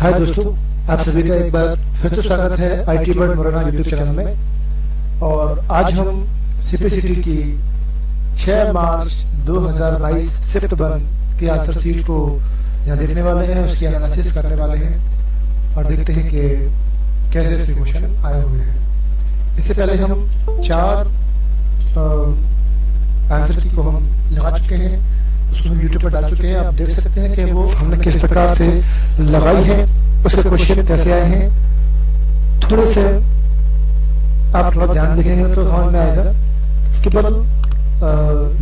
हाय दोस्तों, आप सभी का एक बार फिर से स्वागत है IT world Morana YouTube channel में। और आज हम सीपीसीटी की 6 मार्च 2022 शिफ्ट 1 की आंसर शीट को यहाँ देखने वाले हैं, उसकी एनालिसिस करने वाले हैं और देखते हैं कि कैसे इसके क्वेश्चन आए हुए हैं। इससे पहले हम 4 आंसर की को हम लगा चुके हैं, उसको हम यूट्यूब पर डाल चुके हैं। आप देख सकते हैं कि वो हमने किस प्रकार से लगाई है, उसके क्वेश्चन कैसे आए हैं। थोड़े से आप थोड़ा ध्यान देखेंगे तो समझ में आएगा। केवल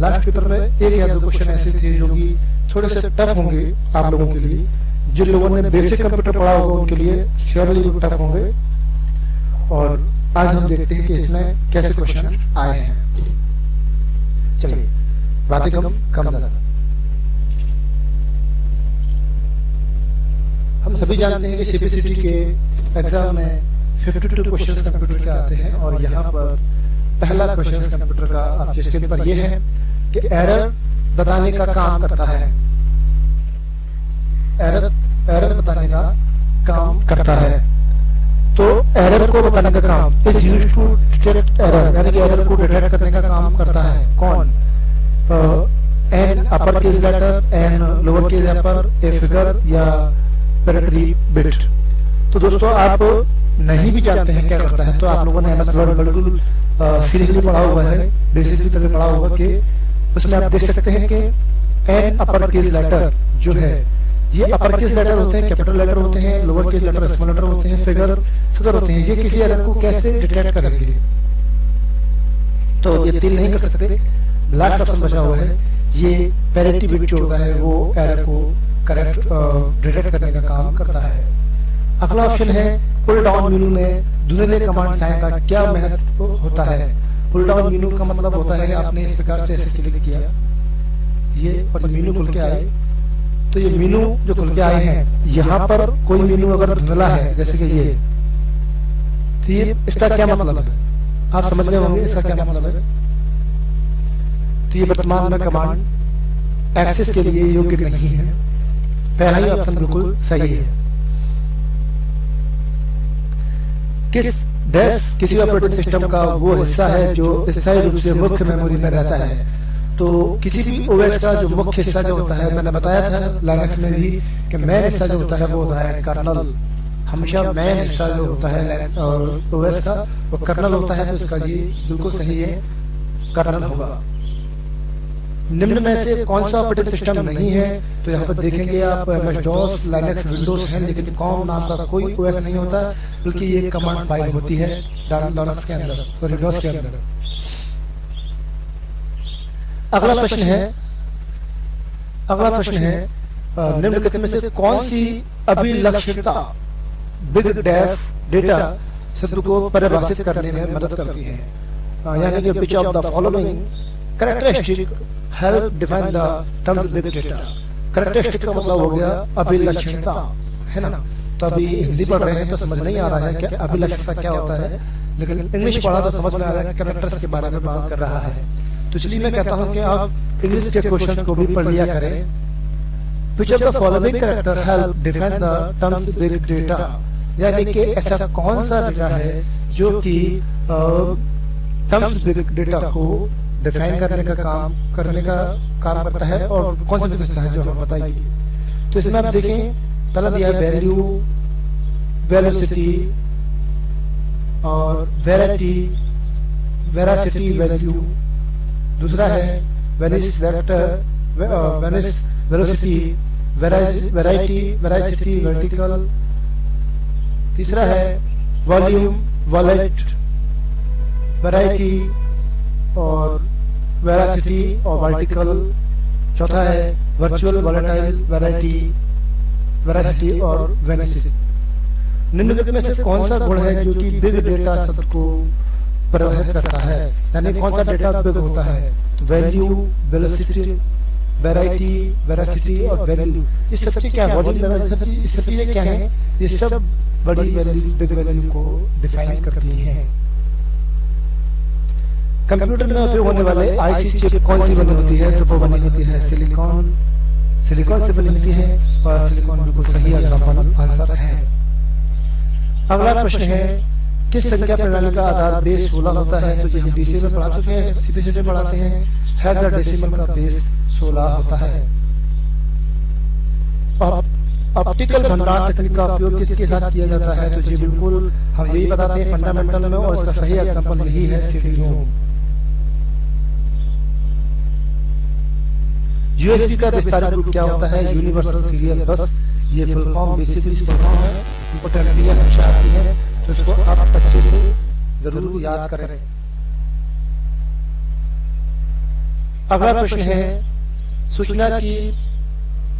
लास्ट पेपर में 1 या 2 क्वेश्चन ऐसे थे जो कि थोड़े से टफ होंगे आप लोगों के लिए। जिन लोगों ने बेसिक कंप्यूटर पढ़ा होगा उनके लिए श्योरली वो टफ होंगे। और आज हम देखते हैं कि इसमें कैसे क्वेश्चन आए हैं। चलिए बातें कम ज्यादा। हम सभी जानते हैं कि सीपीसीटी के एग्जाम में 52 क्वेश्चंस कंप्यूटर के आते हैं और यहाँ पर पहला क्वेश्चन कंप्यूटर का आपके स्क्रीन पर यह है कि एरर बताने का काम करता है। एरर बताने का काम करता है। तो एरर को बताने का काम is used to detect error, यानी कि एरर को डिटेक्ट करने का काम करता है कौन? An upper case letter, an lower case letter, a figure या पैरेटरी बिट। तो दोस्तों आप नहीं भी जानते हैं क्या करता है तो आप लोगों ने एमएस वर्ड बिल्कुल सीरियसली पढ़ा हुआ है, बेसिकली तभी पढ़ा होगा कि उसमें आप देख सकते हैं कि एन अपर केस लेटर जो है ये अपर केस लेटर होते हैं, कैपिटल लेटर होते हैं, lower case letter small letter होते हैं, फिगर होते हैं। ये किसी एरर को कैसे डिटेक्ट करेंगे? तो ये 3 नहीं कर सकते। लास्ट ऑप्शन बचा हुआ है, ये पैरिटी बिट जो होता है वो एरर को करेक्ट डिटेक्ट करने का काम करता है। अगला ऑप्शन है पुल डाउन मेनू में धुंधले कमांड साइन का क्या महत्व होता है? पुल डाउन मेनू का मतलब होता है आपने इस प्रकार से ऐसे क्लिक किया ये और मेनू खुल के आए। तो ये मेनू जो खुल के आए हैं, यहाँ पर कोई मेनू अगर धुंधला है जैसे कि ये, तो ये इसका क्या मतलब है? आप समझ गए होंगे इसका क्या मतलब है। तो ये वर्तमान में कमांड एक्सेस के लिए योग्य नहीं है। पहला ही ऑप्शन बिल्कुल सही है। किसी ऑपरेटिंग सिस्टम का वो हिस्सा है जो स्थायी रूप से मुख्य मेमोरी में रहता है। तो किसी भी ओएस का जो मुख्य हिस्सा जो होता है, मैंने बताया था लाइनक्स में भी कि मेन हिस्सा जो होता है वो होता है कर्नल। हमेशा मेन हिस्सा जो होता है ओएस का वो कर्नल होता है। तो इसका ये बिल्कुल सही है, कर्नल होगा। निम्न में से कौन सा ऑपरेटिंग सिस्टम नहीं है? तो यहाँ पर देखेंगे आप MS-DOS, लाइनक्स, विंडोज है, लेकिन कॉम नाम का कोई ओएस नहीं होता, बल्कि ये कमांड फाइल होती है लिनक्स के अंदर, सॉरी डॉस के अंदर। अगला प्रश्न है निम्नलिखित में से कौन सी अभिलक्षणता बिग डेटा शब्द को परिभाषित करने में मदद करती है? यानी कि which of the following characteristic help define the terms big data. Characteristic का मतलब हो गया अभिलक्षणता, है ना। तो अभी हिंदी पढ़ रहे हैं तो समझ नहीं आ रहा है कि अभिलक्षणता क्या होता है, लेकिन इंग्लिश पढ़ा तो समझ में आ रहा है कैरेक्टर्स के बारे में बात कर रहा है। तो इसलिए मैं कहता हूं कि आप इंग्लिश के क्वेश्चन को भी पढ़ लिया करें। Which of the following character help define the terms big data, यानी कि ऐसा कौन सा डेटा है जो कि टर्म्स बिग डेटा को डिफाइन करने का काम करता है और कौन सी विशेषता है जो हम बताइए। तो इसमें आप देखें, पहला दिया है वैल्यू, वेलोसिटी और वेरासिटी वैल्यू। दूसरा है Venice vector, velocity, veracity vertical. तीसरा है वॉल्यूम, वॉलेट, वैरायटी और वेरासिटी और वर्टिकल। चौथा है वर्चुअल, वॉलेटाइल, वेरासिटी और वेनिसिटी। निम्नलिखित में से कौन सा गुण है जो कि बिग डेटा शब्द को परिभाषित करता है? यानी कौन सा डेटा बिग होता है? तो वैल्यू, वेलोसिटी, वैरायटी, वेरासिटी और वैल्यू, ये सब क्या है? वॉल्यूम, ये सब चीजें क्या है? ये सब बड़ी वैल्यू, बिग वैल्यू को डिफाइन करती हैं। कंप्यूटर में उपयोग होने वाले आईसी चिप कौन सी बनी होती है? तो वो बनी होती है सिलिकॉन से बनी होती है और सिलिकॉन बिल्कुल सही एग्जाम्पल आंसर है। अगला प्रश्न है, किस संख्या प्रणाली का आधार बेस 16 होता है? तो ये हम बीसीए में पढ़ा चुके हैं, सीधे पढ़ाते हैं। हेक्साडेसिमल का बेस 16 होता है। और ऑप्टिकल भंडार तकनीक का उपयोग किसके साथ किया जाता है? तो जी बिल्कुल हम यही बताते हैं फंडामेंटल में, और इसका सही एग्जांपल यही है CD-ROM। यूएसबी का विस्तारित रूप क्या होता है? Universal serial bus. ये full form basically full form है, इंपॉर्टेंटली हमेशा आती है, तो इसको आप अच्छे से जरूर याद करें। अगला प्रश्न है, सूचना की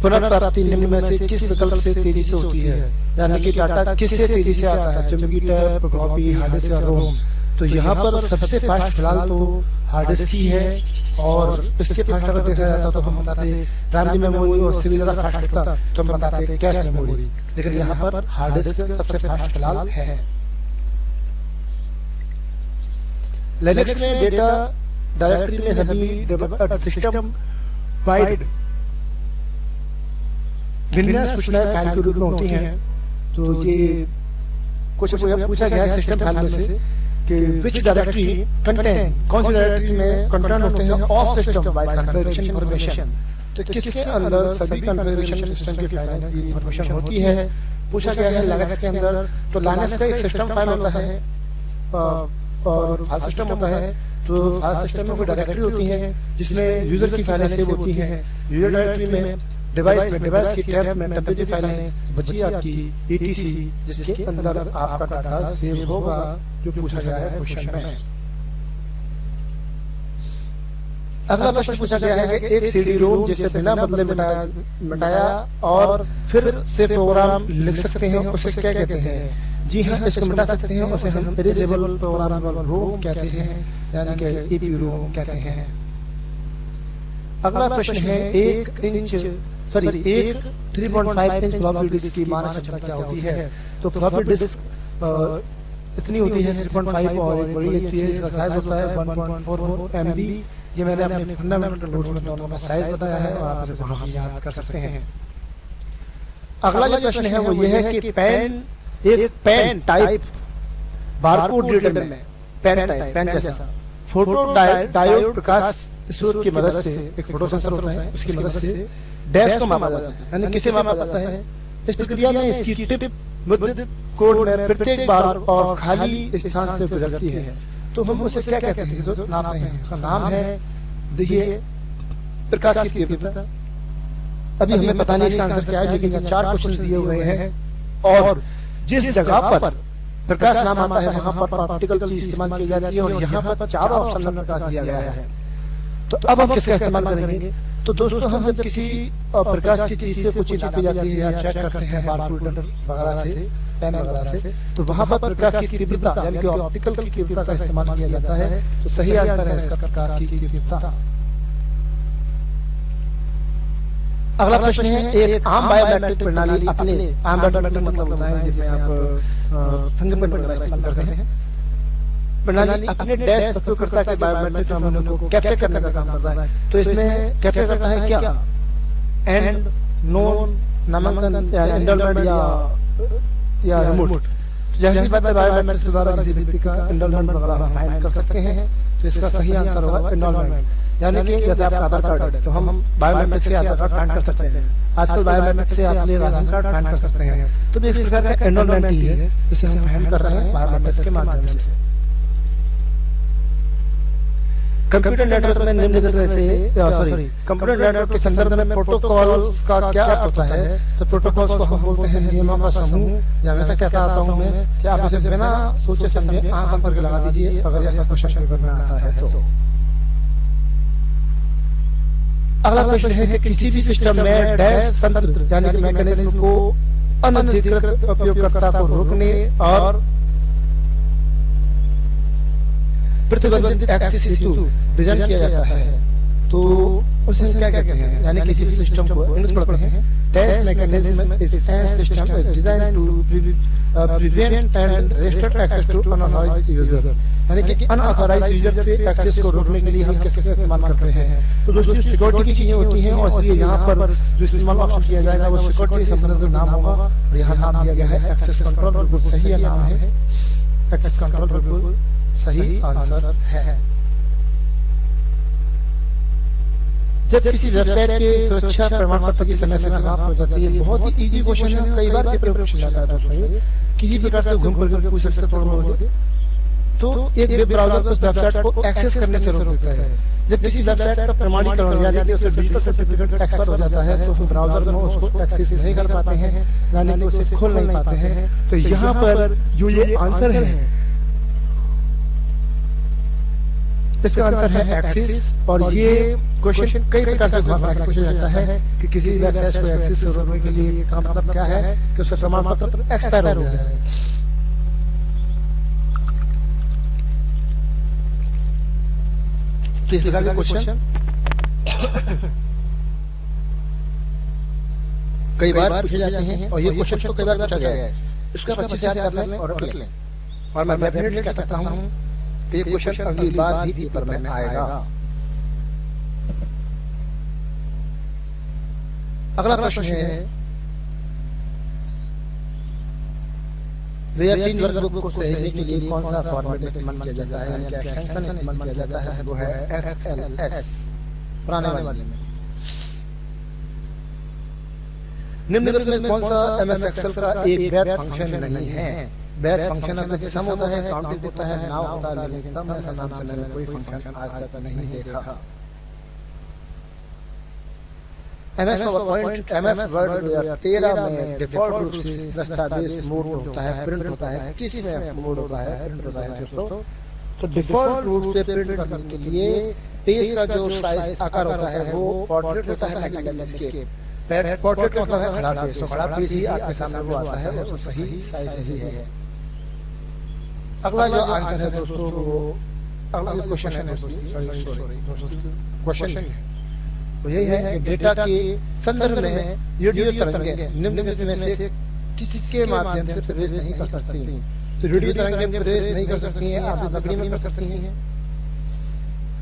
पुनर्प्राप्ति निम्न में से किस विकल्प से तेजी से होती है? यानी कि डाटा किससे तेजी से आता है? चुंबकीय टैप, फ्लॉपी, हार्ड डिस्क या रोम? तो यहाँ पर सबसे फास्ट फिलहाल तो हार्ड डिस्क ही है, और इसके फास्ट अगर देखा जाता तो हम बताते प्राइमरी मेमोरी और इससे भी ज्यादा फास्ट होता तो हम बताते कैश मेमोरी, लेकिन यहाँ पर हार्ड डिस्क सबसे फास्ट फिलहाल है। लिनक्स में डेटा डायरेक्टरी में सभी सिस्टम वाइड विन्यास सूचनाएं फाइल के रूप में होती हैं। तो ये कुछ पूछा गया है सिस्टम फाइल में से कि विच डायरेक्टरी कंटेन, कौन सी डायरेक्टरी में कंटेंट होते हैं of system wide configuration information. तो किसके अंदर सभी कॉन्फ़िगरेशन सिस्टम की फाइल की इंफॉर्मेशन होती है? पूछा गया है लिनक्स के अंदर। तो लिनक्स का एक सिस्टम फाइल होता है और फाइल सिस्टम होता है। तो फाइल सिस्टम में कोई डायरेक्टरी होती है जिसमें यूजर की फाइलें सेव होती हैं। यूजर डायरेक्टरी में डिवाइस की टैब में टेम्परेरी फाइलें बची आपकी etc, जिसके अंदर आपका डाटा सेव होगा, जो पूछा गया है क्वेश्चन में। अगला प्रश्न पूछा गया है कि एक CD-ROM जिसे बिना बदले मिटाया और फिर से प्रोग्राम लिख सकते हैं, उसे क्या कहते हैं? जी हाँ, इसको मिटा सकते हैं, उसे हम इरेजेबल प्रोग्रामेबल रोम कहते हैं, यानी कि EPROM कहते हैं। अगला प्रश्न है, एक 3.5 इंच फ्लॉपी डिस्क की मानक क्षमता क्या होती है? तो फ्लॉपी डिस्क इतनी होती है 3.5 और एक बड़ी होती है, इसका साइज होता है 1.44 MB। ये मैंने अपने फंडामेंटल नोट्स में दोनों का साइज बताया है और आप इसे वहां याद कर सकते हैं। अगला जो प्रश्न है वो ये है कि पेन टाइप बारकोड रीडर में पेन जैसा फोटो डायोड प्रकाश स्रोत की मदद से, एक फोटो सेंसर होता है उसकी मदद से डैश को मापा जाता है, यानी किसे मापा जाता है? इस प्रक्रिया में इसकी टिप मुद्रित कोड में प्रत्येक बार और खाली स्थान से गुजरती है। तो हम उसे क्या कहते हैं? जो नापते हैं उसका नाम है, देखिए, प्रकाश की तीव्रता। अभी हमें पता नहीं इसका आंसर क्या है, लेकिन यहाँ 4 क्वेश्चन दिए हुए हैं और जिस जगह पर प्रकाश नाम आता है वहां पर ऑप्टिकल चीज इस्तेमाल की जाती है, और यहाँ पर 4 ऑप्शन में प्रकाश दिया गया है। तो अब हम किसका इस्तेमाल करेंगे? तो दोस्तों, हम जब किसी प्रकाश की चीज से कुछ नापी जाती है या चेक करते हैं बारकोड वगैरह से, पेन वगैरह से, तो वहां पर प्रकाश की तीव्रता यानी कि ऑप्टिकल की तीव्रता का इस्तेमाल किया जाता है। तो सही आंसर है इसका प्रकाश की तीव्रता। अगला प्रश्न है, एक आम बायोमेट्रिक प्रणाली अपने बायोमेट्रिक मतलब होता है जिसमें आप फिंगरप्रिंट का इस्तेमाल करते हैं, प्रणाली अपने डैश उपयोगकर्ता के बायोमेट्रिक नमूनों को कैप्चर करने का काम करता है। तो इसमें कैप्चर करता है क्या? एंड, नोन, नामांकन या एंडोलमेंट या रिमोट। जैसी बात है बायोमेट्रिक्स के द्वारा किसी व्यक्ति का एंडोलमेंट वगैरह हम फाइंड कर सकते हैं। तो इसका सही आंसर होगा एंडोलमेंट, यानी कि जैसे आपका आधार कार्ड है तो हम बायोमेट्रिक से आधार कार्ड फाइंड कर सकते हैं। आजकल बायोमेट्रिक से आप अपने राशन कार्ड फाइंड कर सकते हैं। तो एक प्रकार का एंडोलमेंट ही है जिसे हम फाइंड कर रहे हैं बायोमेट्रिक्स के माध्यम से। कंप्यूटर नेटवर्क में निम्नलिखित कंप्यूटर नेटवर्क के संदर्भ में प्रोटोकॉल्स का क्या अर्थ होता है? तो प्रोटोकॉल्स को हम बोलते हैं नियमों का समूह, या वैसा कहता आता हूं मैं कि आप इसे बिना सोचे समझे आंख पर लगा दीजिए अगर यह क्वेश्चन पेपर में आता है तो। अगला प्रश्न है कि किसी भी सिस्टम में डैश तंत्र यानी कि मैकेनिज्म को अनधिकृत उपयोगकर्ता को रोकने और प्रतिबंधित एक्सेस हेतु डिजाइन किया जाता है। तो उसे हम क्या कहते हैं, यानी किसी भी सिस्टम को इंग्लिश पढ़ते हैं, test mechanism is an system is designed to prevent and restrict access to unauthorised user, यानी कि अनऑथराइज्ड यूजर के एक्सेस को रोकने के लिए हम किसका इस्तेमाल करते हैं। तो दोस्तों सिक्योरिटी की चीजें होती हैं और इसलिए यहाँ पर जो इस्तेमाल ऑप्शन किया जाएगा वो सिक्योरिटी से संबंधित नाम होगा और यहाँ नाम दिया गया है एक्सेस कंट्रोल। बिल्कुल सही नाम है, एक्सेस कंट्रोल बिल्कुल सही आंसर है। जब किसी वेबसाइट के सुरक्षा प्रमाण पत्र की समय सीमा समाप्त हो जाती है, बहुत ही इजी क्वेश्चन है, कई बार पेपर क्वेश्चन जाता है दोस्तों, किसी प्रकार से घूम फिर कर पूछ सकते हैं थोड़ा बहुत, तो एक वेब ब्राउजर उस वेबसाइट को एक्सेस करने से रोक देता है। जब किसी वेबसाइट का प्रमाणीकरण यानी कि उसे डिजिटल सर्टिफिकेट एक्सपायर हो जाता है तो हम ब्राउजर में उसको एक्सेस नहीं कर पाते हैं, यानी कि उसे खोल नहीं पाते हैं। तो यहाँ पर जो ये आंसर है इसका आंसर है एक्सेस। और ये क्वेश्चन कई प्रकार से घुमा के पूछा जाता है कि किसी वेबसाइट को एक्सेस से रोकने के लिए का मतलब क्या है कि उसका प्रमाण पत्र एक्सपायर हो गया है। तो इस प्रकार के क्वेश्चन कई बार पूछे जाते हैं और ये क्वेश्चन तो कई बार पूछा गया है, इसको आप अच्छे से याद कर लें और रख लें। और मैं डेफिनेटली कहता हूं कि ये क्वेश्चन अगली बार भी पेपर में आएगा। अगला प्रश्न है, तीन वर्ग को सहेजने के लिए कौन सा फॉर्मेट इस्तेमाल किया जाता है, यानी कि एक्सटेंशन इस्तेमाल किया जाता है, वो है XLS पुराने वाले में। निम्नलिखित में कौन सा MS एक्सेल का एक वैध फंक्शन नहीं है। वैध फंक्शन में सम होता है, काउंटिंग होता है, नाउ होता है, लेकिन सम ऐसा नाम से मैंने कोई फंक्शन आज तक नहीं देखा। MS PowerPoint, MS Word 13 में डिफॉल्ट रूप से दस्तावेज मोड होता है, प्रिंट होता है। किसी में मोड होता है, प्रिंट होता है दोस्तों। तो डिफॉल्ट रूप से प्रिंट करने के लिए पेज का जो साइज आकार होता है वो पोर्ट्रेट होता है, लैंडस्केप। पोर्ट्रेट होता है खड़ा पेज, तो खड़ा पेज ही आपके सामने वो आता है और सही साइज ही है। अगला जो आंसर है दोस्तों वो अगला क्वेश्चन है क्वेश्चन है तो यही है कि डेटा के संदर्भ में रेडियो तरंगें निम्नलिखित में से किसके माध्यम से प्रवेश नहीं कर सकती। तो रेडियो तरंगें प्रवेश नहीं कर सकती हैं, आप लकड़ी में कर सकती हैं,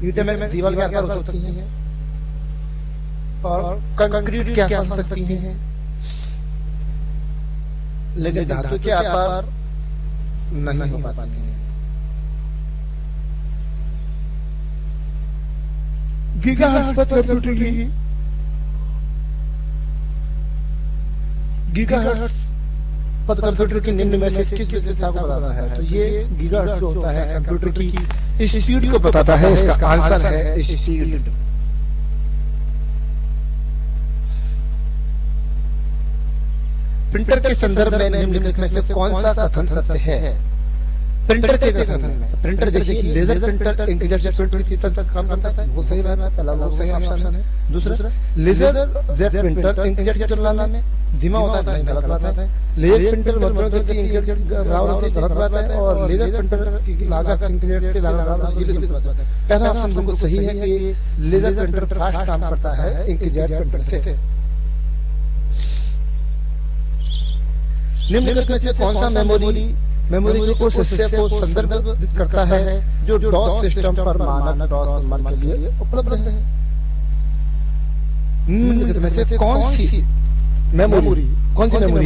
ईंट में दीवार के आकार हो सकती हैं और कंक्रीट के आकार हो सकती हैं, लेकिन धातु के आकार नहीं हो पाती हैं। गीगाहर्ट्ज पर कंप्यूटर की गीगाहर्ट्ज पर कंप्यूटर की निम्न में से किस विशेषता को बताता है। तो ये गीगाहर्ट्ज जो होता है कंप्यूटर की स्पीड को बताता है। इसका आंसर है स्पीड। प्रिंटर के संदर्भ में निम्नलिखित में से कौन सा कथन सत्य है। प्रिंटर के कथन में प्रिंटर देखिए, लेजर प्रिंटर इंकजेट से प्रिंट की तरह काम करता है, वो सही बात है, पहला वो सही ऑप्शन है। दूसरा लेजर जेट प्रिंटर इंकजेट की तुलना में धीमा होता है, गलत बात है। लेजर प्रिंटर मध्यम गति इंकजेट बराबर होती है, गलत बात है। और लेजर प्रिंटर की लागत इंकजेट से बराबर है, ये गलत बात है। पहला ऑप्शन बिल्कुल सही है कि लेजर प्रिंटर फास्ट काम करता है इंकजेट प्रिंटर से। निम्नलिखित में से कौन सा मेमोरी के उस हिस्से को संदर्भित करता है जो डॉस सिस्टम पर मानक डॉस निर्माण के लिए उपलब्ध है। निम्नलिखित में से कौन सी मेमोरी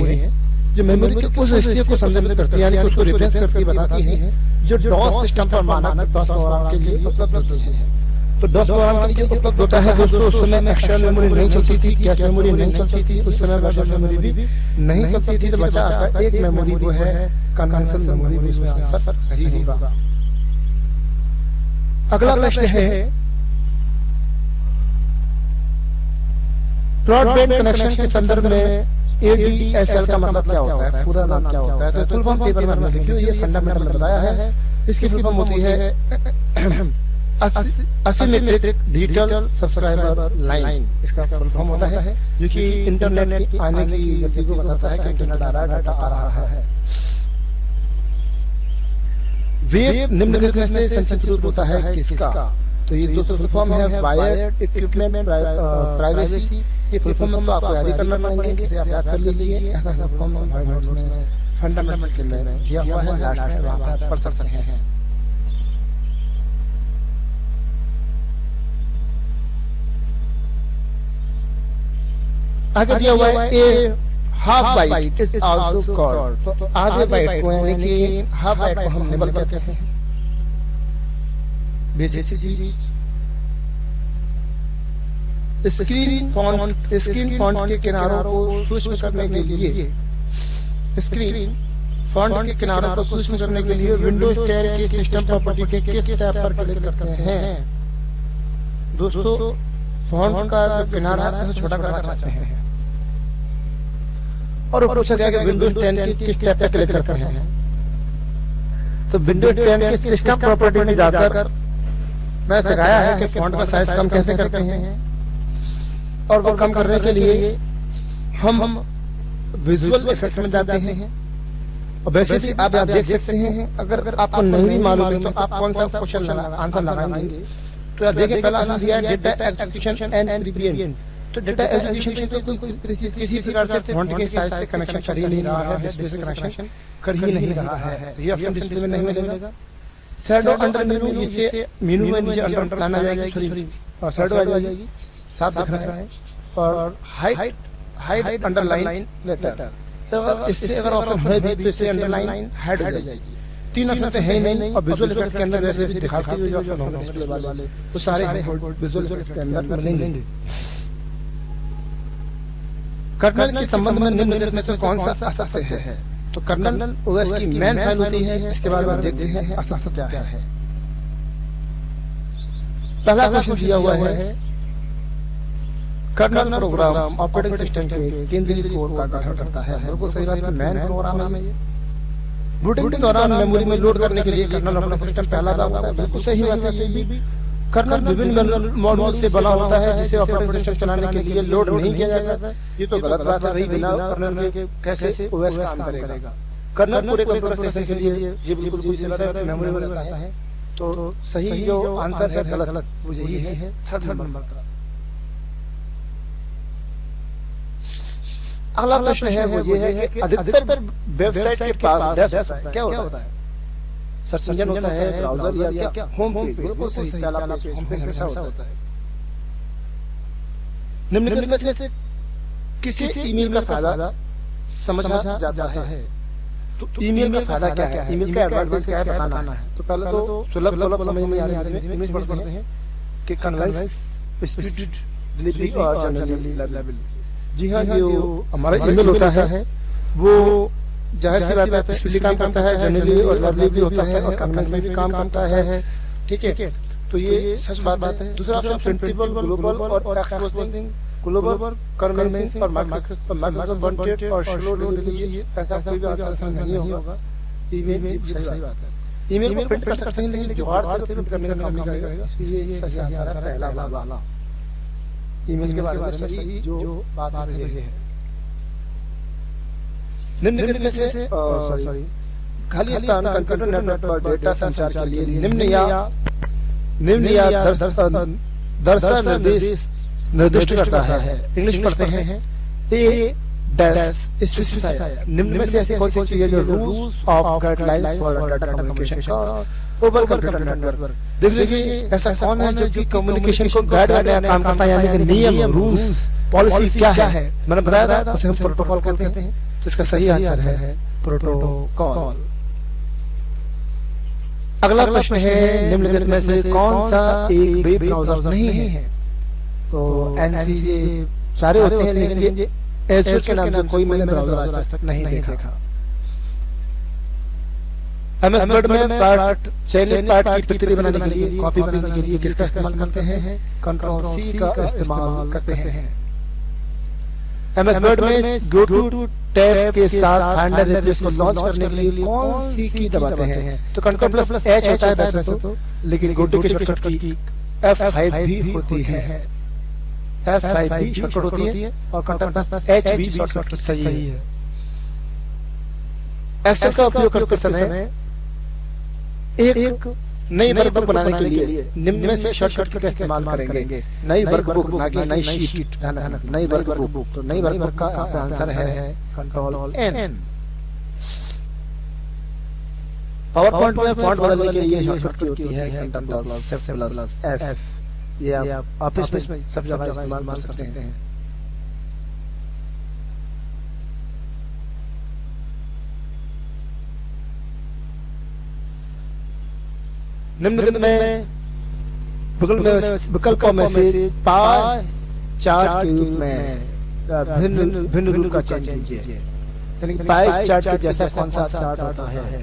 है जो मेमोरी के उस हिस्से को संदर्भित करती है, यानी कि उसको रेफरेंस करके बताती है जो डॉस सिस्टम पर मानक डॉस प्रोग्राम के लिए उपलब्ध होती है। तो डॉस प्रोग्राम के लिए उपलब्ध होता है दोस्तों, उस समय एक्सटर्नल मेमोरी नहीं चलती थी, कैश मेमोरी नहीं चलती थी, उस समय वर्चुअल मेमोरी भी नहीं चलती थी। तो बचा आपका एक मेमोरी वो है कन्वेंशनल मेमोरी, इसमें आंसर सही होगा। अगला प्रश्न है ब्रॉडबैंड कनेक्शन के संदर्भ में ADSL का मतलब क्या होता है, पूरा नाम क्या होता है। तो फुल फॉर्म पेपर में हमने लिखी हुई है, फंडामेंटल बताया है। इसकी फुल फॉर्म होती है असिमेट्रिक डिजिटल सब्सक्राइबर लाइन। इसका फुल फॉर्म होता है जो कि इंटरनेट की आने की गति को बताता है कि इंटरनेट आ रहा है, डाटा आ रहा है। वेब निम्नलिखित में से संचित रूप होता है किसका। तो ये जो फुल फॉर्म है वायर्ड इक्विपमेंट प्राइवेसी, ये फुल फॉर्म तो आपको याद ही करना पड़ेंगे, आप याद कर लीजिए। ऐसा फुल फॉर्म में फंडामेंटल के में दिया हुआ है, लास्ट में वहां पर पढ़ सकते हैं। आगे दिया हुआ है a half byte is also called, तो आधे बाइट को यानी कि हाफ बाइट को हम निबल कहते हैं। बेसिक चीज स्क्रीन फॉन्ट के किनारों को सूक्ष्म करने के लिए, स्क्रीन फॉन्ट के किनारों को सूक्ष्म करने के लिए विंडोज 10 के सिस्टम प्रॉपर्टी के किस टैब पर क्लिक करते हैं? दोस्तों फॉन्ट का जो किनारा है उसे छोटा करना चाहते हैं और पूछा गया कि विंडोज 10 के किस टैब पर क्लिक करते हैं। तो विंडोज 10 के सिस्टम प्रॉपर्टी में जाकर मैं सिखाया है कि फॉन्ट का साइज कम कैसे करते हैं, और वो कम करने के लिए हम विजुअल इफेक्ट में जाते हैं। और वैसे भी आप देख सकते हैं, अगर आपको नहीं मालूम है तो आप कौन सा क्वेश्चन आंसर लगाएंगे। तो आप देखिए पहला आंसर दिया है डेटा एग्जीक्यूशन एंड प्रीवियन। तो डेटा एग्जीक्यूशन तो किसी प्रकार से फॉन्ट के साइज से कनेक्शन कर ही नहीं रहा है, डिस्प्ले से कनेक्शन कर ही नहीं रहा है, ये ऑप्शन डिस्प्ले में नहीं मिलेगा। शैडो अंडर मेनू, इसे मेनू में नीचे अंडर लाना जाएगा, सॉरी और शैडो आ जाएगी, साफ दिख रहा है। और हाइड अंडरलाइन लेटर, तो इससे अगर ऑप्शन है भी तो इससे अंडरलाइन हाइड हो जाएगी। तीन ऑप्शन तो है ही नहीं, और विजुअल इफेक्ट के अंदर वैसे भी दिखाते हैं जो ऑप्शन होंगे डिस्प्ले वाले, तो सारे विजुअल इफेक्ट के अंदर मिलेंगे। कर्नल के संबंध में निम्नलिखित में से कौन सा असत्य है? तो कर्नल ओएस की मेन फाइल होती है, इसके बारे में देखते हैं असत्य क्या है। पहला क्वेश्चन दिया हुआ है कर्नल प्रोग्राम ऑपरेटिंग सिस्टम के केंद्रीय कोर का गठन करता है। बिल्कुल सही बात है, मेन प्रोग्राम है ये। बूटिंग के दौरान मेमोरी में लोड करने के लिए कर्नल ऑपरेटिंग सिस्टम पहला होता है। बिल्कुल सही बात है, ये भी कर्नल विभिन्न मॉड्यूल से बना होता है जिसे ऑपरेटिंग सिस्टम चलाने के लिए लोड नहीं किया जाता है। ये तो गलत बात है, बिना कर्नल के कैसे ओएस काम करेगा। कर्नल पूरे कंप्यूटर सिस्टम के लिए ये बिल्कुल कोई गलत है, मेमोरी में रहता है। तो सही जो आंसर है गलत वो यही है, थर्ड नंबर का। अगला प्रश्न है वो ये है कि अधिकतर वेबसाइट के पास डेस्क क्या होता है? सर्च इंजन होता है, ब्राउजर या क्या होम पेज? बिल्कुल सही, पहला पेज होम पेज कैसा होता है। निम्नलिखित में से किसी ईमेल का फायदा समझा जाता है? तो ईमेल का फायदा क्या है, ईमेल का एडवांटेज क्या है बताना है। तो पहले तो सुलभ समझ में आ रही है, इमेज पढ़ते हैं कि कन्वेंस, स्पीड, डिलीवरी और जनरली अवेलेबल। जी हाँ, जो हमारा ईमेल होता है वो जाहिर सी बात है स्पीड काम करता है, जनरली और लवली भी होता है, और कन्वेंस में भी काम करता है। ठीक है, तो ये सच बात है। दूसरा ऑप्शन प्रिंटेबल, ग्लोबल और एक्सपोजिंग, ग्लोबल, कन्वेंस और माइक्रोसॉफ्ट वांटेड और स्लो डिलीवरी, ऐसा कोई भी आंसर नहीं होगा। ईमेल भी सही बात है, ईमेल को प्रिंट कर सकते हैं लेकिन जुगाड़ से प्रिंट करने का काम नहीं करेगा, ये सही आंसर है पहला वाला। ईमेल के बारे में सही जो बात आ रही है। निम्नलिखित में से सॉरी खाली स्थान कंप्यूटर नेटवर्क पर डेटा संचार के लिए निम्न या दर्शा निर्दिष्ट करता है। इंग्लिश पढ़ते हैं ए डैश स्पेसिफायर। निम्न में से ऐसी कौन सी चीज है जो rules of guidelines for data communication का ओवर कंप्यूटर नेटवर्क? देख लीजिए ऐसा कौन है जो कि कम्युनिकेशन को गाइड करने का काम करता है, यानी कि नियम, रूल्स, पॉलिसी क्या है? मैंने बताया था उसे हम प्रोटोकॉल कहते हैं। तो इसका सही आंसर है प्रोटोकॉल। अगला प्रश्न है निम्नलिखित में से कौन सा एक वेब ब्राउज़र नहीं है? तो एनसी सारे होते हैं लेकिन एसक्यूएल के नाम से कोई मैंने ब्राउज़र आज तक नहीं देखा। एमएस वर्ड में पार्ट चयनित पार्ट की प्रतिलिपि बनाने के लिए, कॉपी बनाने के लिए किसका इस्तेमाल करते हैं? कंट्रोल सी का इस्तेमाल करते हैं। एमएस वर्ड में गो टू टैब के साथ फाइंडर रिप्लेस को लॉन्च करने के लिए कौन सी की दबाते हैं? तो कंट्रोल प्लस एच होता है वैसे तो, लेकिन गो टू की शॉर्टकट की F5 भी होती है। F5 भी शॉर्टकट होती है और कंट्रोल प्लस एच भी शॉर्टकट सही है। एक्सेल का उपयोग करते समय एक नई वर्कबुक बनाने के लिए निम्न में से शॉर्टकट का इस्तेमाल करेंगे। नई वर्कबुक ना कि नई शीट, नई वर्कबुक। तो नई वर्कबुक का आंसर है कंट्रोल एन। पावर पॉइंट में फॉन्ट बदलने के लिए शॉर्टकट होती है कंट्रोल प्लस एफ। ये आप ऑफिस में सब जगह इस्तेमाल कर सकते हैं। निम्नलिखित में विकल्पों में से पाई चार्ट के रूप में भिन्न रूप का चयन कीजिए। यानी पाई चार्ट के जैसा कौन सा चार्ट होता है?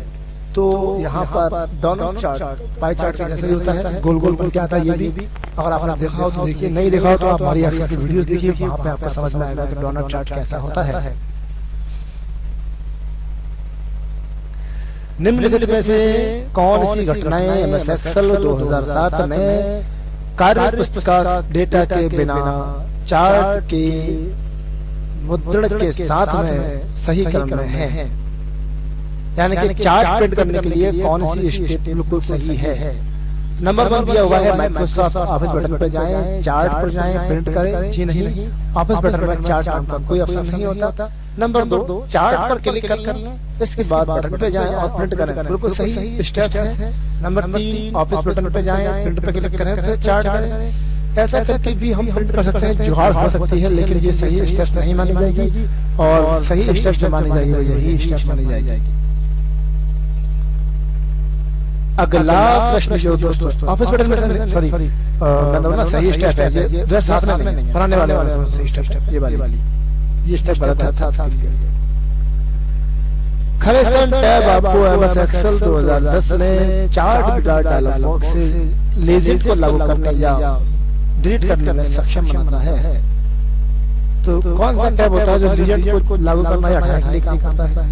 तो यहाँ पर दोनों चार्ट पाई चार्ट के जैसा ही होता है, गोल गोल गोल क्या आता है ये भी। अगर आपने देखा हो तो देखिए, नहीं देखा हो तो आप हमारी एक्सेल की वीडियो देखिए, वहाँ पे आपको समझ में आएगा कि दोनों चार्ट कैसा होता है। निम्नलिखित में से कौन सी घटनाएं एमएस एक्सेल 2007 में कार्य पुस्तिका डेटा के बिना चार्ट के मुद्रण के साथ में सही क्रम में है? यानी कि चार्ट प्रिंट करने के लिए कौन सी स्टेप बिल्कुल सही है? नंबर 1 दिया हुआ है माइक्रोसॉफ्ट ऑफिस बटन पर जाएं, चार्ट पर जाएं, प्रिंट करें। जी नहीं, ऑफिस बटन में चार्ट नाम का कोई ऑप्शन नहीं होता। नंबर 2, चार्ट पर क्लिक कर लें, इसके बाद बटन पे जाएं और प्रिंट करें। बिल्कुल सही स्टेप है। नंबर 3, ऑफिस बटन पे जाएं, प्रिंट पे क्लिक करें, फिर चार्ट करें। ऐसा करके भी हम प्रिंट कर सकते हैं, जुगाड़ हो सकती है, लेकिन ये सही स्टेप नहीं मानी जाएगी। और सही स्टेप जो मानी जाएगी यही स्टेप मानी जाएगी। अगला प्रश्न जो दोस्तों ऑफिस बटन में सॉरी मैंने बोला सही स्टेप है, ये जो साथ में नहीं बनाने वाले सही स्टेप ये वाली ये स्टेप गलत है। साथ खालिस्तान टैब आपको एमएस एक्सेल 2010 में चार्ट विजार्ड डायलॉग बॉक्स से लेजेंड को लागू करने या डिलीट करने में सक्षम बनाता है। तो कौन सा टैब होता है जो लीजेंड को लागू करना या हटाने के लिए काम करता है?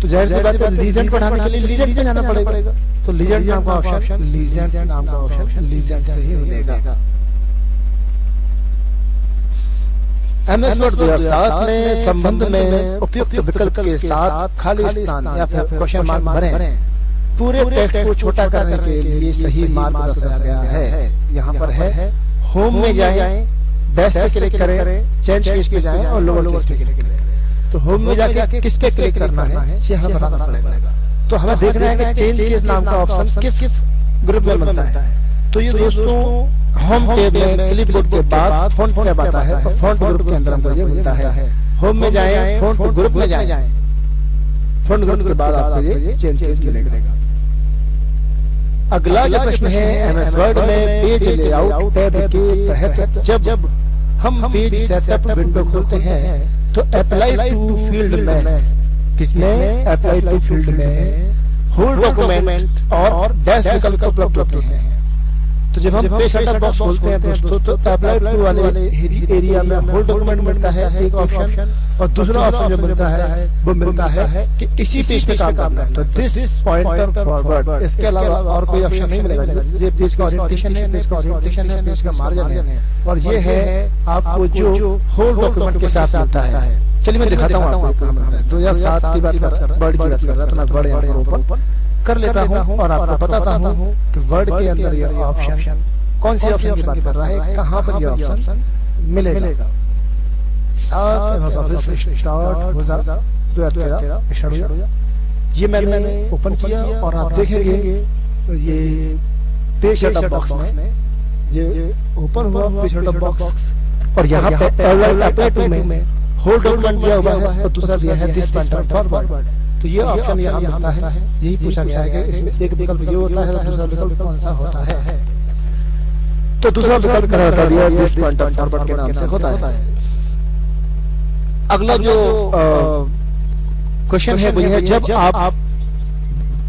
तो जाहिर सी बात है लीजेंड को हटाने के लिए लीजेंड पे जाना पड़ेगा। तो लीजेंड नाम का ऑप्शन लीजेंड नाम का ऑप्शन लीजेंड से ही मिलेगा। एमएस वर्ड 2007 में संबंध में उपयुक्त विकल्प के साथ खाली स्थान या फिर क्वेश्चन मार्क भरें। पूरे टेक्स्ट को छोटा करने के लिए सही मार्ग दर्शाया गया है। यहाँ पर है होम में जाएं, डैश पे क्लिक करें, चेंज केस पे जाएं और लोअर केस पे क्लिक करें। तो होम में जाके किस पे क्लिक करना है ये हमें बताना पड़ेगा। तो हमें देखना है कि चेंज केस नाम का ऑप्शन किस ग्रुप में बनता है। तो ये दोस्तों होम टैब में क्लिपबोर्ड के बाद फॉन्ट टैब आता है, तो फॉन्ट ग्रुप के अंदर हमको ये मिलता है। होम में जाएं, फॉन्ट ग्रुप में जाएं, फॉन्ट ग्रुप के बाद आपको ये चेंज केस मिलेगा। अगला जो प्रश्न है एमएस वर्ड में पेज लेआउट टैब के तहत जब हम पेज सेटअप विंडो खोलते हैं तो अप्लाई टू फील्ड में किसमें अप्लाई टू फील्ड में होल डॉक्यूमेंट और डैश विकल्प उपलब्ध होते हैं। तो जब हम पेज सेटअप बॉक्स खोलते हैं दोस्तों तो अप्लाई टू वाले एरिया में होल डॉक्यूमेंट मिलता है एक ऑप्शन, और दूसरा ऑप्शन जो मिलता है वो मिलता है कि इसी पेज पे काम करना है। तो दिस पॉइंटर फॉरवर्ड, इसके अलावा और कोई ऑप्शन नहीं मिलेगा। ये पेज का ओरिएंटेशन है, पेज का ओरिएंटेशन है, पेज का मार्जिन है, और ये है आपको जो होल डॉक्यूमेंट के साथ मिलता है। चलिए मैं दिखाता हूँ आपको। 2007 की बात कर रहा, वर्ड की बात कर रहा, तो मैं वर्ड यहाँ पर ओपन कर लेता हूँ और आपको बताता हूँ कि वर्ड के अंदर ये ऑप्शन कौन सी ऑप्शन की बात कर रहा है, कहाँ पर ये ऑप्शन मिलेगा। ये मैंने ओपन किया और आप देखेंगे ये पेज सेटअप बॉक्स में ये ओपन हुआ पेज सेटअप बॉक्स, और यहाँ पे अप्लाई टू में होल डॉक्यूमेंट दिया हुआ है और दूसरा दिया है दिस पॉइंटर फॉरवर्ड। तो ये ऑप्शन यहाँ मिलता है। यही पूछा गया है कि इसमें एक विकल्प ये होता है, दूसरा विकल्प कौन सा होता है। तो दूसरा विकल्प क्या दिया दिस पॉइंटर फॉरवर्ड के नाम से होता है। अगला जो क्वेश्चन है वो है जब आप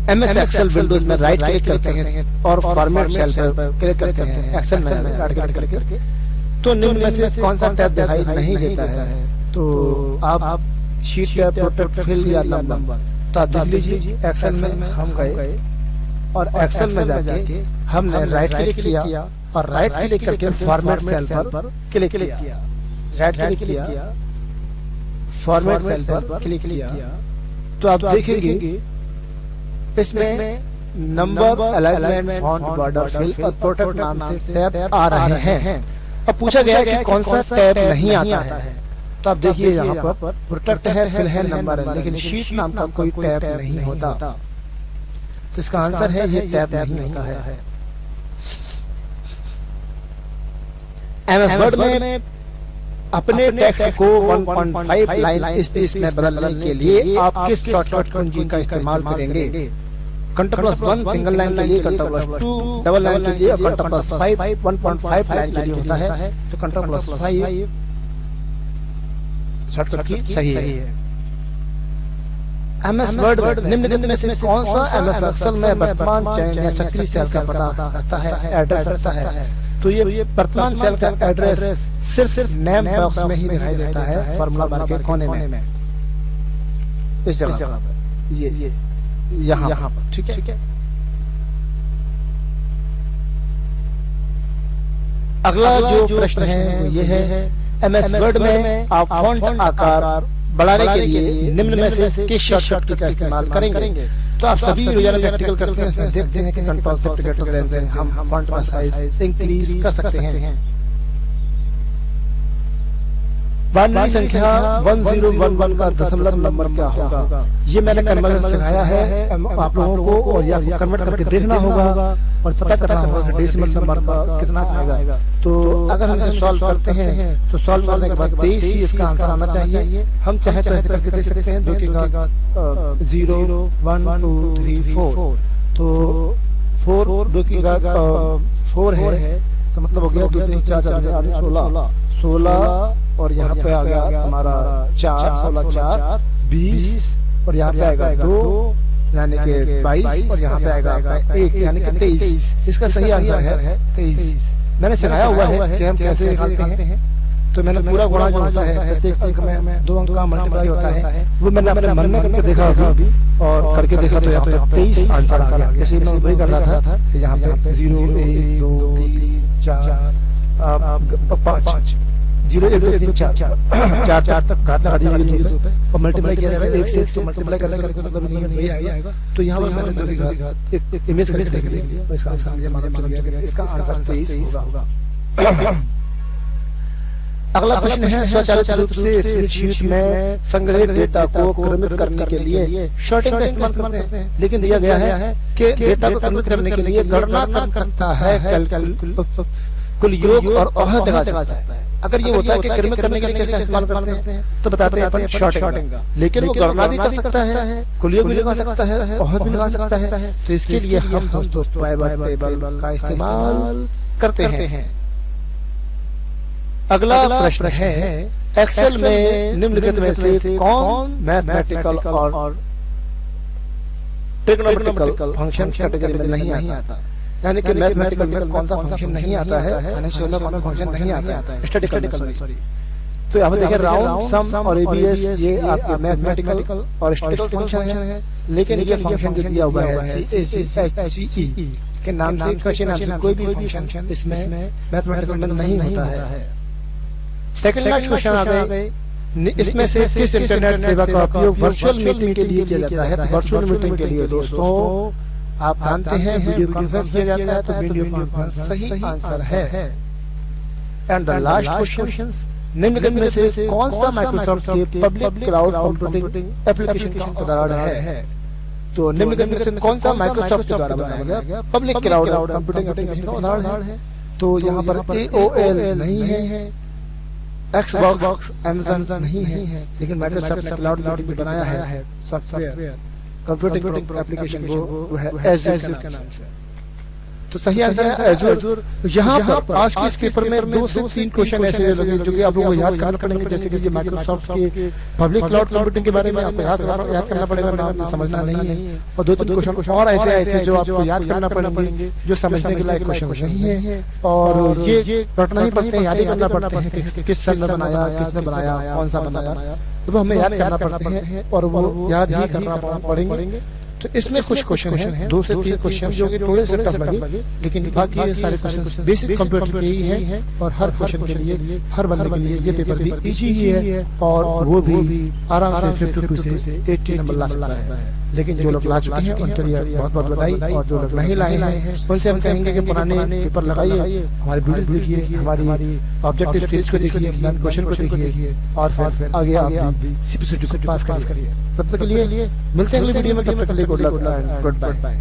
एमएस एक्सेल विंडोज में राइट क्लिक करते हैं और फॉर्मेट सेल पर क्लिक करते हैं एक्सेल में राइट क्लिक करके, तो निम्न में से कौन सा टैब दिखाई नहीं देता है। तो आप शीट टैब, प्रोटेक्ट फील्ड या नंबर, तो आप देख लीजिए एक्सेल में हम गए और एक्सेल में जाके हमने राइट क्लिक किया और राइट क्लिक करके फॉर्मेट सेल पर क्लिक किया, राइट क्लिक किया, फॉर्मेट सेल पर क्लिक किया, तो आप देखेंगे इसमें number, alignment, font, border, fill और प्रोटेक्ट नाम से टैब आ रहे हैं। अब पूछा गया कि कौन सा टैब नहीं आता है, तो आप देखिए यहाँ पर प्रोटेक्ट है, फिल है, नंबर है, लेकिन शीट नाम का कोई टैब नहीं होता। तो इसका आंसर है ये टैब नहीं होता है। एमएस वर्ड में अपने टेक्स्ट को 1.5 लाइन स्पेस में बदलने के लिए आप किस शॉर्टकट कुंजी का इस्तेमाल करेंगे? Ctrl+1 सिंगल लाइन के लिए, Ctrl+2 डबल लाइन के लिए, और Ctrl+5 1.5 लाइन के लिए होता है। तो Ctrl+5 शॉर्टकट की सही है। एमएस वर्ड निम्नलिखित में से कौन सा एमएस एक्सेल में वर्तमान चयन या सक्रिय सेल का पता रखता है, एड्रेस रखता है? तो ये वर्तमान सेल का एड्रेस सिर्फ नेम बॉक्स में ही दिखाई देता है, फार्मूला बार के कोने में, इस जगह पर, ये यहाँ पर, ठीक है। अगला जो प्रश्न है वो ये है, एमएस वर्ड में आप फॉन्ट आकार बढ़ाने के लिए निम्न में से किस शॉर्टकट का इस्तेमाल करेंगे? तो आप सभी रोजाना प्रैक्टिकल करते हैं, उसमें देखते हैं कि कंट्रोल शिफ्ट ग्रेटर से हम फॉन्ट का साइज इंक्रीज कर सकते हैं। बाइनरी संख्या 1011 का दशमलव नंबर क्या होगा? ये मैंने कन्वर्जन सिखाया है आप लोगों को, और या कन्वर्ट करके देखना होगा और पता करना होगा कि डेसिमल नंबर का कितना आएगा। तो अगर हम इसे सॉल्व करते हैं तो सॉल्व करने के बाद 23 ही इसका आंसर आना चाहिए। हम चाहे तो ऐसे करके देख सकते हैं, 2 के घात 0 1 2 3 4, तो 4 2 की घात 4 है, तो मतलब हो गया 2 3 4 4 16 और यहाँ पे आ गया हमारा 4 16 4 20, और यहाँ पे आएगा 2 यानी कि 22, और यहाँ पे आएगा 1 यानी कि 23। इसका सही आंसर है 23। मैंने सिखाया हुआ है कि हम कैसे निकालते हैं। तो मैंने पूरा गुणा जो होता है प्रत्येक अंक में 2 अंक का मल्टीप्लाई होता है, वो मैंने अपने मन में करके देखा अभी, और करके देखा तो यहाँ पे 23 आंसर आ गया। जैसे मैं वही कर रहा था, यहाँ पे 0 1 2 3 4 5 0 1 2 3 4 4 तक घात लगा दीजिए और मल्टीप्लाई किया जाएगा 1 से 1 से मल्टीप्लाई करने का मतलब नहीं आएगा। तो यहाँ पर मैंने 2 की घात एक इमेज करके देख लिया, तो इसका आंसर मुझे मालूम चल गया कि इसका आंसर 23 होगा। अगला प्रश्न है, स्वचालित रूप से स्प्रेडशीट में संग्रहित डेटा को क्रमित करने के लिए शॉर्टिंग का इस्तेमाल करते हैं, लेकिन दिया गया है कि डेटा को क्रमित करने के लिए गणना कर सकता है कुल योग और औसत लगा सकता है। अगर ये होता है कि क्रमित करने के लिए कैसे इस्तेमाल करते हैं तो बताते हैं अपन शॉर्टिंग का, लेकिन वो गणना भी कर सकता है, कुल योग भी लगा सकता है, औसत भी लगा सकता है। तो इसके लिए हम दोस्तों पाइवट टेबल का इस्तेमाल करते हैं। अगला प्रश्न है, एक्सेल में निम्नलिखित में से कौन मैथमेटिकल और ट्रिग्नोमेट्रिकल फंक्शन कैटेगरी में नहीं आता? यानी कि मैथमेटिकल में कौन सा फंक्शन नहीं आता है, फाइनेंशियल में कौन सा फंक्शन नहीं आता है, स्टैटिस्टिकल में सॉरी। तो यहाँ पे देखिए राउंड, सम और एबीएस ये आपके मैथमेटिकल और स्टैटिस्टिकल फंक्शन है, लेकिन ये फंक्शन जो दिया हुआ है CACHCE के नाम से कोई भी फंक्शन इसमें मैथमेटिकल में नहीं होता है। सेकंड लास्ट क्वेश्चन आ गए, इसमें से किस इंटरनेट सेवा का उपयोग वर्चुअल मीटिंग के लिए किया जाता है? तो वर्चुअल मीटिंग के लिए दोस्तों आप जानते हैं वीडियो कॉन्फ्रेंस किया जाता है, तो वीडियो कॉन्फ्रेंस सही आंसर है। एंड द लास्ट क्वेश्चन, निम्नलिखित में से कौन सा माइक्रोसॉफ्ट के पब्लिक क्लाउड कंप्यूटिंग एप्लीकेशन का उदाहरण है? तो निम्नलिखित में से कौन सा माइक्रोसॉफ्ट के द्वारा बनाया गया पब्लिक क्लाउड कंप्यूटिंग एप्लीकेशन का उदाहरण है? तो यहाँ पर AOL नहीं है, Xbox Amazon नहीं है, लेकिन माइक्रोसॉफ्ट ने क्लाउड कंप्यूटिंग बनाया है सॉफ्टवेयर कंप्यूटिंग एप्लीकेशन, वो है एज़ूर के नाम से। तो सही आंसर है एज़ूर। यहाँ पर आज के इस पेपर में 2 से 3 क्वेश्चन ऐसे लगे जो कि आप लोगों को याद करना पड़ेंगे, जैसे कि माइक्रोसॉफ्ट के पब्लिक क्लाउड कंप्यूटिंग के बारे में आपको याद करना पड़ेगा, नाम समझना नहीं है। और 2-3 क्वेश्चन और ऐसे आए थे जो आपको याद करना पड़ेंगे, जो समझने के लायक क्वेश्चन नहीं है, और ये रटना ही पड़ते हैं, याद ही करना पड़ते हैं कि किस सन में बनाया, किसने बनाया, कौन सा बनाया, तो वो हमें याद करना पड़ते हैं और वो याद ही करना पड़ेंगे। तो इसमें कुछ क्वेश्चन है, 2 से 3 क्वेश्चन जो कि थोड़े से टफ लगे, लेकिन बाकी ये सारे क्वेश्चन बेसिक कंप्यूटर के ही है और हर क्वेश्चन के लिए, हर बंदे के लिए ये पेपर भी इजी ही है और वो भी आराम से 52 से 80 नंबर ला सकता है। लेकिन जो लोग ला चुके हैं उनके लिए बहुत बहुत बधाई, और जो लोग नहीं लाए हैं उनसे हम कहेंगे कि पुराने पेपर लगाइए, हमारी वीडियोस देखिए, हमारी ऑब्जेक्टिव स्टेज को देखिए, क्वेश्चन को देखिए और फिर आगे आप भी सीपीसीटी को पास करिए। तब तक के लिए मिलते हैं अगली वीडियो में, तब तक के लिए good luck and good bye.